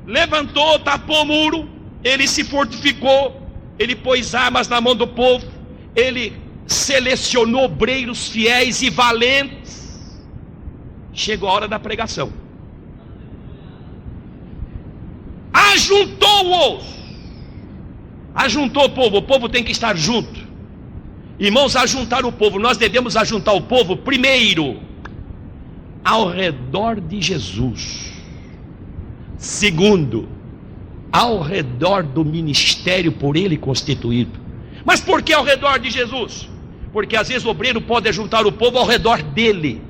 levantou, tapou o muro, ele se fortificou, ele pôs armas na mão do povo, ele selecionou obreiros fiéis e valentes. Chegou a hora da pregação. Ajuntou o povo tem que estar junto. Irmãos, ajuntar o povo, nós devemos ajuntar o povo primeiro ao redor de Jesus. Segundo, ao redor do ministério por ele constituído. Mas por que ao redor de Jesus? Porque às vezes o obreiro pode ajuntar o povo ao redor dele.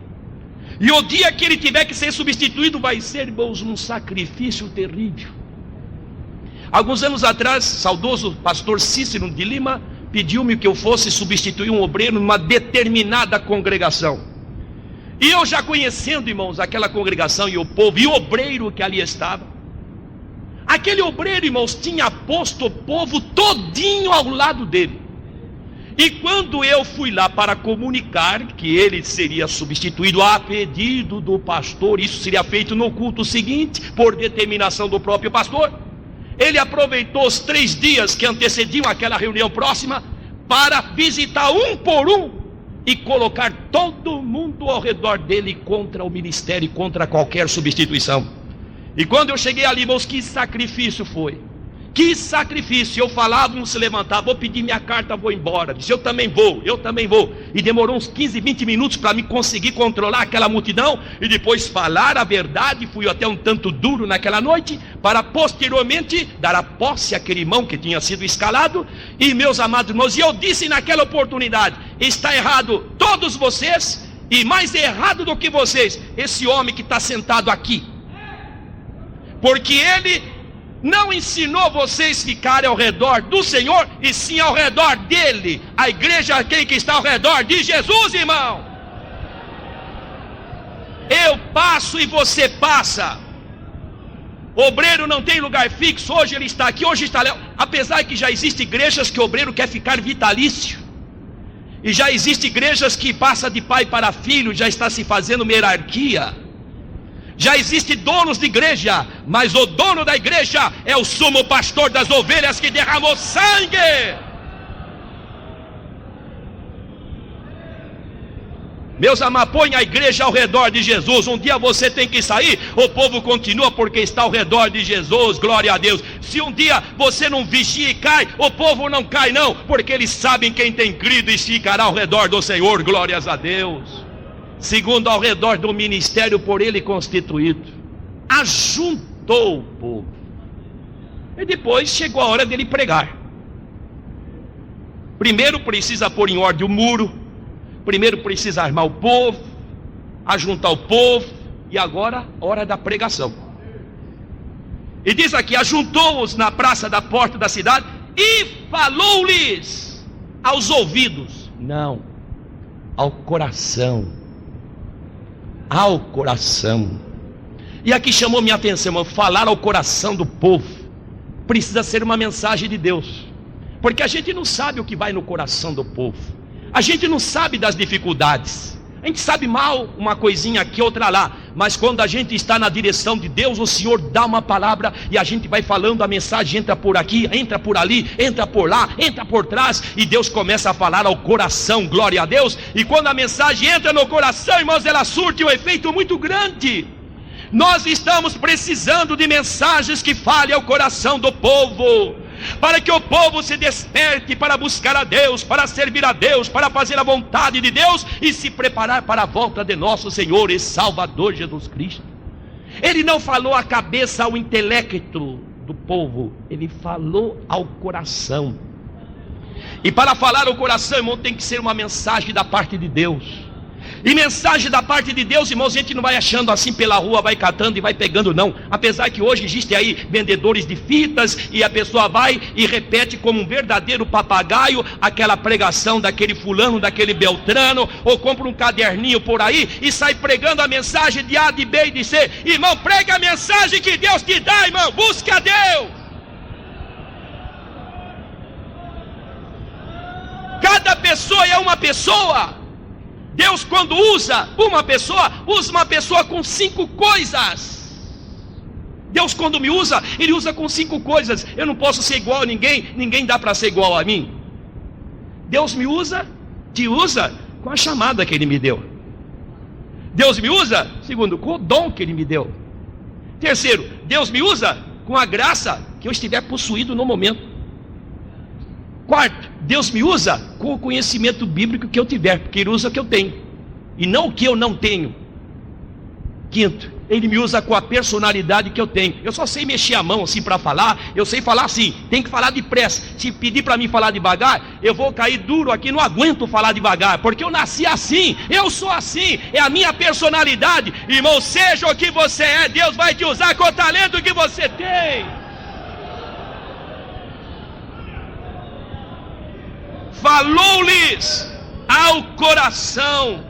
E o dia que ele tiver que ser substituído vai ser, irmãos, um sacrifício terrível. Alguns anos atrás, saudoso pastor Cícero de Lima pediu-me que eu fosse substituir um obreiro numa determinada congregação. E eu já conhecendo, irmãos, aquela congregação e o povo e o obreiro que ali estava, aquele obreiro, irmãos, tinha posto o povo todinho ao lado dele. E quando eu fui lá para comunicar que ele seria substituído a pedido do pastor, isso seria feito no culto seguinte, por determinação do próprio pastor, ele aproveitou os 3 dias que antecediam aquela reunião próxima para visitar um por um e colocar todo mundo ao redor dele contra o ministério e contra qualquer substituição. E quando eu cheguei ali, irmãos, que sacrifício foi? Que sacrifício! Eu falava, um se levantava, vou pedir minha carta, vou embora. Disse, eu também vou. E demorou uns 15, 20 minutos para me conseguir controlar aquela multidão e depois falar a verdade. Fui até um tanto duro naquela noite, para posteriormente dar a posse àquele irmão que tinha sido escalado. E meus amados irmãos, e eu disse naquela oportunidade, está errado todos vocês, e mais errado do que vocês, esse homem que está sentado aqui. Porque ele não ensinou vocês ficarem ao redor do Senhor, e sim ao redor dele. A igreja é quem que está ao redor de Jesus, irmão. Eu passo e você passa. O obreiro não tem lugar fixo. Hoje ele está aqui, hoje está lá. Apesar que já existem igrejas que o obreiro quer ficar vitalício, e já existem igrejas que passa de pai para filho, já está se fazendo uma hierarquia. Já existe donos de igreja, mas o dono da igreja é o sumo pastor das ovelhas que derramou sangue. Meus amados, põe a igreja ao redor de Jesus. Um dia você tem que sair, o povo continua porque está ao redor de Jesus, glória a Deus. Se um dia você não vigia e cai, o povo não cai não, porque eles sabem quem tem crido e ficará ao redor do Senhor, glórias a Deus. Segundo, ao redor do ministério por ele constituído. Ajuntou o povo. E depois chegou a hora dele pregar. Primeiro precisa pôr em ordem o muro. Primeiro precisa armar o povo, ajuntar o povo. E agora, hora da pregação. E diz aqui, ajuntou-os na praça da porta da cidade e falou-lhes aos ouvidos. Não, ao coração. Ao coração. E aqui chamou minha atenção, irmão, falar ao coração do povo precisa ser uma mensagem de Deus, porque a gente não sabe o que vai no coração do povo, a gente não sabe das dificuldades, a gente sabe mal uma coisinha aqui, outra lá, mas quando a gente está na direção de Deus, o Senhor dá uma palavra e a gente vai falando, a mensagem entra por aqui, entra por ali, entra por lá, entra por trás, e Deus começa a falar ao coração, glória a Deus. E quando a mensagem entra no coração, irmãos, ela surte um efeito muito grande. Nós estamos precisando de mensagens que falem ao coração do povo, para que o povo se desperte para buscar a Deus, para servir a Deus, para fazer a vontade de Deus e se preparar para a volta de nosso Senhor e Salvador Jesus Cristo. Ele não falou à cabeça, ao intelecto do povo, ele falou ao coração. E para falar ao coração, irmão, tem que ser uma mensagem da parte de Deus. E mensagem da parte de Deus, irmãos, a gente não vai achando assim pela rua, vai catando e vai pegando, não. Apesar que hoje existem aí vendedores de fitas, e a pessoa vai e repete como um verdadeiro papagaio aquela pregação daquele fulano, daquele beltrano, ou compra um caderninho por aí e sai pregando a mensagem de A, de B e de C. Irmão, prega a mensagem que Deus te dá, irmão, busca a Deus. Cada pessoa é uma pessoa. Deus, quando usa uma pessoa com 5 coisas. Deus, quando me usa, Ele usa com 5 coisas. Eu não posso ser igual a ninguém, ninguém dá para ser igual a mim. Deus me usa, te usa com a chamada que Ele me deu. Deus me usa, segundo, com o dom que Ele me deu. Terceiro, Deus me usa com a graça que eu estiver possuído no momento. Quarto, Deus me usa com o conhecimento bíblico que eu tiver, porque Ele usa o que eu tenho, e não o que eu não tenho. Quinto, Ele me usa com a personalidade que eu tenho. Eu só sei mexer a mão assim para falar, eu sei falar assim, tem que falar depressa. Se pedir para mim falar devagar, eu vou cair duro aqui, não aguento falar devagar, porque eu nasci assim, eu sou assim, é a minha personalidade. Irmão, seja o que você é, Deus vai te usar com o talento que você tem. Falou-lhes ao coração.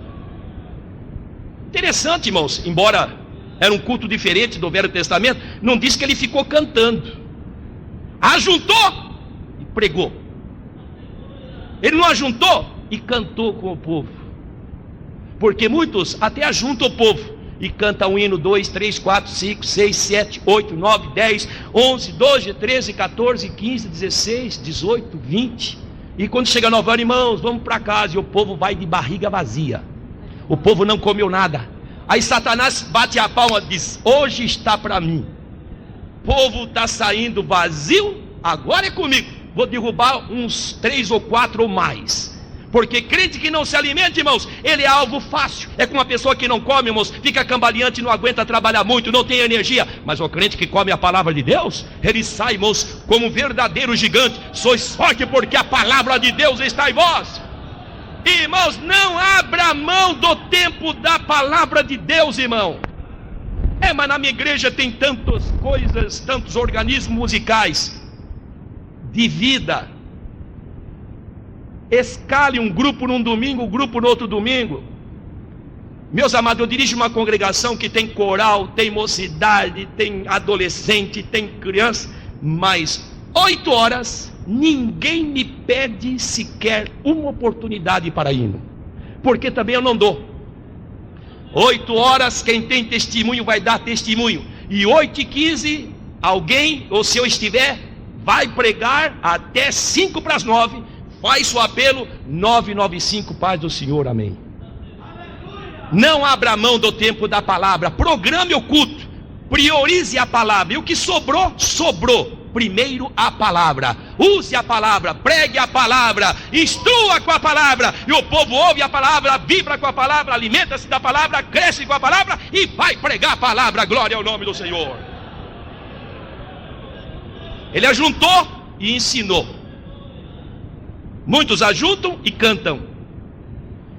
Interessante, irmãos, embora era um culto diferente do Velho Testamento, não diz que ele ficou cantando. Ajuntou e pregou. Ele não ajuntou e cantou com o povo, porque muitos até ajuntam o povo e cantam um hino, 2, 3, 4, 5, 6, 7, 8, 9, 10, 11, 12, 13, 14, 15, 16, 18, 20. E quando chega 9 horas, irmãos, vamos para casa, e o povo vai de barriga vazia. O povo não comeu nada. Aí Satanás bate a palma e diz: hoje está para mim. O povo está saindo vazio, agora é comigo. Vou derrubar uns 3 ou 4 ou mais. Porque crente que não se alimenta, irmãos, ele é alvo fácil. É como uma pessoa que não come, irmãos, fica cambaleante, não aguenta trabalhar muito, não tem energia. Mas o crente que come a palavra de Deus, ele sai, irmãos, como um verdadeiro gigante. Sois forte porque a palavra de Deus está em vós. Irmãos, não abra mão do tempo da palavra de Deus, irmão. Mas na minha igreja tem tantas coisas, tantos organismos musicais de vida. Escale um grupo num domingo, um grupo no outro domingo. Meus amados, eu dirijo uma congregação que tem coral, tem mocidade, tem adolescente, tem criança, mas 8 horas ninguém me pede sequer uma oportunidade para hino, porque também eu não dou. 8 horas quem tem testemunho vai dar testemunho, e 8h15 alguém, ou se eu estiver, vai pregar até 8:55. Faz seu apelo, 995, paz do Senhor, amém. Não abra mão do tempo da palavra, programe o culto, priorize a palavra, e o que sobrou, sobrou. Primeiro a palavra, use a palavra, pregue a palavra, instrua com a palavra, e o povo ouve a palavra, vibra com a palavra, alimenta-se da palavra, cresce com a palavra, e vai pregar a palavra, glória ao nome do Senhor. Ele ajuntou e ensinou. Muitos ajuntam e cantam.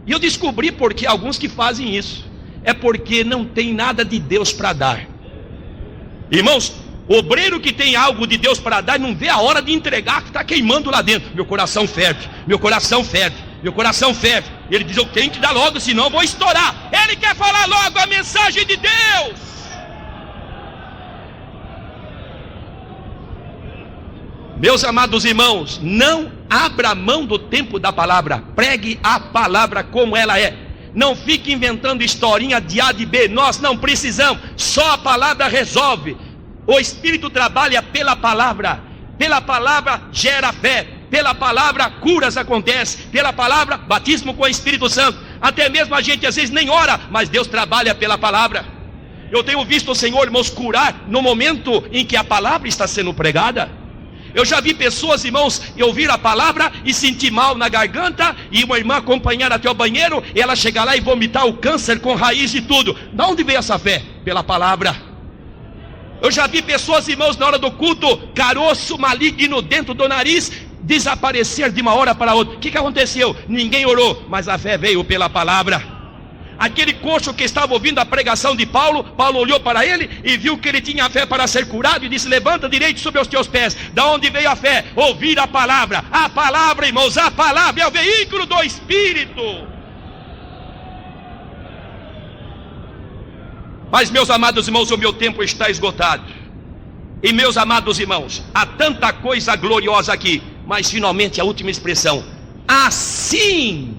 E eu descobri porque alguns que fazem isso é porque não tem nada de Deus para dar. Irmãos, o obreiro que tem algo de Deus para dar não vê a hora de entregar, que está queimando lá dentro. Meu coração ferve, meu coração ferve, meu coração ferve. Ele diz: eu tenho que dar logo, senão eu vou estourar. Ele quer falar logo a mensagem de Deus. Meus amados irmãos, não abra mão do tempo da palavra, pregue a palavra como ela é. Não fique inventando historinha de A de B. Nós não precisamos. Só a palavra resolve. O Espírito trabalha pela palavra. Pela palavra gera fé. Pela palavra curas acontecem. Pela palavra batismo com o Espírito Santo. Até mesmo a gente às vezes nem ora, mas Deus trabalha pela palavra. Eu tenho visto o Senhor, irmãos, curar no momento em que a palavra está sendo pregada. Eu já vi pessoas, irmãos, ouvir a palavra e sentir mal na garganta, e uma irmã acompanhar até o banheiro, e ela chegar lá e vomitar o câncer com raiz e tudo. De onde veio essa fé? Pela palavra. Eu já vi pessoas, irmãos, na hora do culto, caroço maligno dentro do nariz, desaparecer de uma hora para outra. O que aconteceu? Ninguém orou, mas a fé veio pela palavra. Aquele coxo que estava ouvindo a pregação de Paulo, Paulo olhou para ele e viu que ele tinha fé para ser curado e disse: levanta direito sobre os teus pés. Da onde veio a fé? Ouvir a palavra. A palavra, irmãos, a palavra é o veículo do Espírito. Mas, meus amados irmãos, o meu tempo está esgotado. E, meus amados irmãos, há tanta coisa gloriosa aqui, mas finalmente a última expressão: assim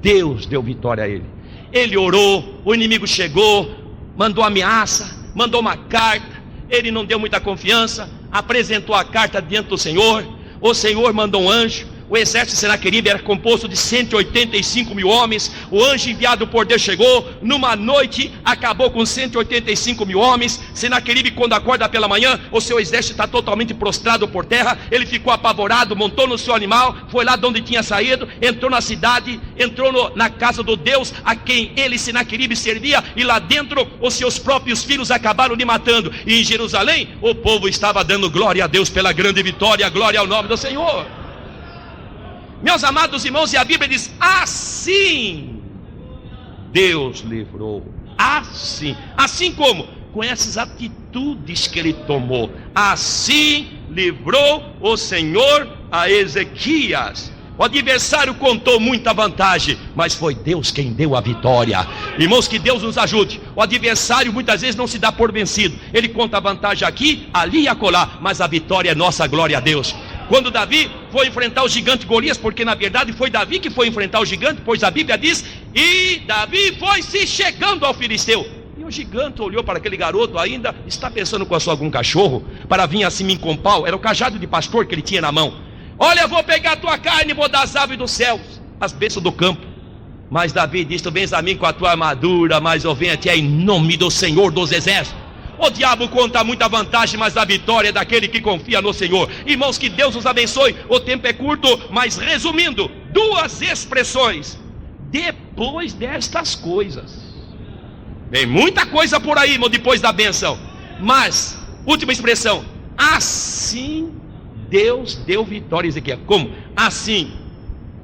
Deus deu vitória a ele. Ele orou, o inimigo chegou, mandou ameaça, mandou uma carta. Ele não deu muita confiança, apresentou a carta diante do Senhor. O Senhor mandou um anjo. O exército de Senaqueribe era composto de 185 mil homens. O anjo enviado por Deus chegou, numa noite acabou com 185 mil homens. Senaqueribe, quando acorda pela manhã, o seu exército está totalmente prostrado por terra. Ele ficou apavorado, montou no seu animal, foi lá de onde tinha saído, entrou na cidade, entrou na casa do Deus a quem ele, Senaqueribe, servia, e lá dentro os seus próprios filhos acabaram lhe matando. E em Jerusalém o povo estava dando glória a Deus pela grande vitória, glória ao nome do Senhor. Meus amados irmãos, e a Bíblia diz: assim Deus livrou. Assim como? Com essas atitudes que ele tomou. Assim livrou o Senhor a Ezequias. O adversário contou muita vantagem, mas foi Deus quem deu a vitória. Irmãos, que Deus nos ajude. O adversário muitas vezes não se dá por vencido. Ele conta a vantagem aqui, ali e acolá, mas a vitória é nossa, glória a Deus. Quando Davi foi enfrentar o gigante Golias, porque na verdade foi Davi que foi enfrentar o gigante, pois a Bíblia diz: e Davi foi se chegando ao filisteu. E o gigante olhou para aquele garoto ainda, está pensando com algum cachorro, para vir assim me com pau. Era o cajado de pastor que ele tinha na mão. Olha, eu vou pegar a tua carne e vou dar as aves dos céus, as bênçãos do campo. Mas Davi disse: tu vens a mim com a tua armadura, mas eu venho a ti em nome do Senhor dos exércitos. O diabo conta muita vantagem, mas a vitória é daquele que confia no Senhor. Irmãos, que Deus nos abençoe. O tempo é curto, mas resumindo, duas expressões: depois destas coisas. Tem muita coisa por aí, irmão, depois da bênção. Mas, última expressão: assim Deus deu vitória a Ezequiel. Como? Assim,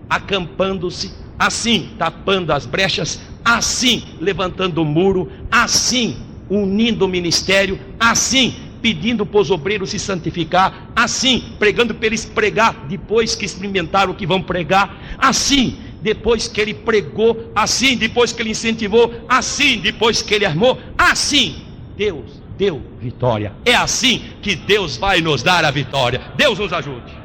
acampando-se, assim, tapando as brechas, assim, levantando o muro, assim, unindo o ministério, assim, pedindo para os obreiros se santificar, assim, pregando para eles pregar, depois que experimentaram o que vão pregar, assim, depois que ele pregou, assim, depois que ele incentivou, assim, depois que ele armou, assim, Deus deu vitória. É assim que Deus vai nos dar a vitória. Deus nos ajude.